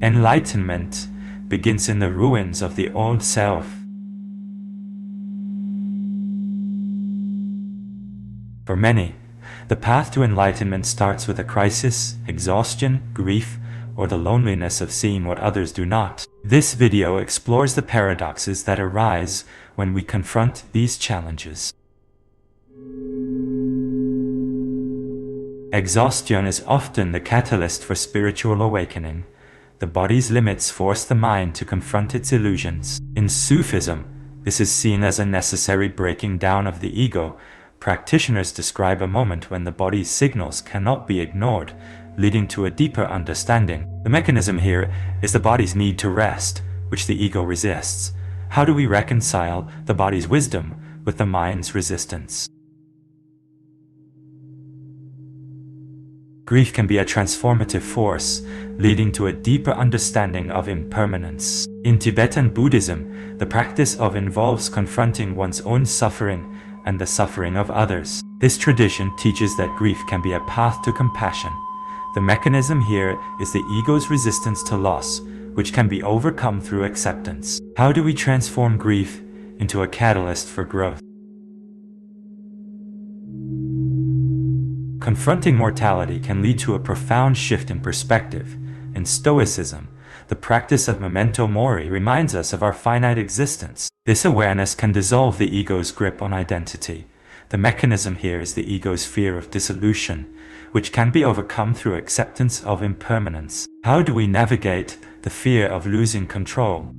Enlightenment begins in the ruins of the old self. For many, the path to enlightenment starts with a crisis, exhaustion, grief, or the loneliness of seeing what others do not. This video explores the paradoxes that arise when we confront these challenges. Exhaustion is often the catalyst for spiritual awakening. The body's limits force the mind to confront its illusions. In Sufism, this is seen as a necessary breaking down of the ego. Practitioners describe a moment when the body's signals cannot be ignored, leading to a deeper understanding. The mechanism here is the body's need to rest, which the ego resists. How do we reconcile the body's wisdom with the mind's resistance? Grief can be a transformative force, leading to a deeper understanding of impermanence. In Tibetan Buddhism, the practice involves confronting one's own suffering and the suffering of others. This tradition teaches that grief can be a path to compassion. The mechanism here is the ego's resistance to loss, which can be overcome through acceptance. How do we transform grief into a catalyst for growth? Confronting mortality can lead to a profound shift in perspective. In Stoicism, the practice of memento mori reminds us of our finite existence. This awareness can dissolve the ego's grip on identity. The mechanism here is the ego's fear of dissolution, which can be overcome through acceptance of impermanence. How do we navigate the fear of losing control?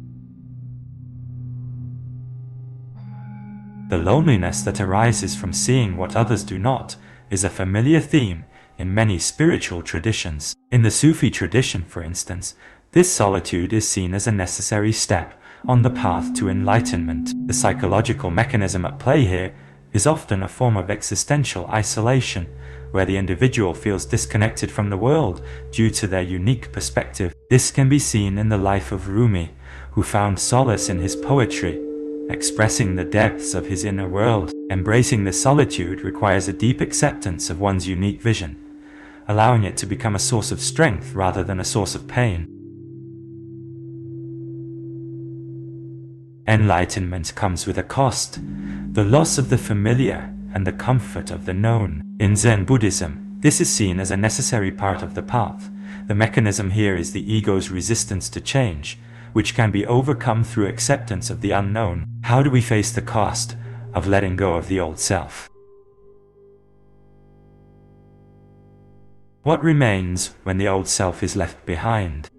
The loneliness that arises from seeing what others do not is a familiar theme in many spiritual traditions. In the Sufi tradition, for instance, this solitude is seen as a necessary step on the path to enlightenment. The psychological mechanism at play here is often a form of existential isolation, where the individual feels disconnected from the world due to their unique perspective. This can be seen in the life of Rumi, who found solace in his poetry, expressing the depths of his inner world. Embracing this solitude requires a deep acceptance of one's unique vision, allowing it to become a source of strength rather than a source of pain. Enlightenment comes with a cost, the loss of the familiar and the comfort of the known. In Zen Buddhism, this is seen as a necessary part of the path. The mechanism here is the ego's resistance to change, which can be overcome through acceptance of the unknown. How do we face the cost of letting go of the old self? What remains when the old self is left behind?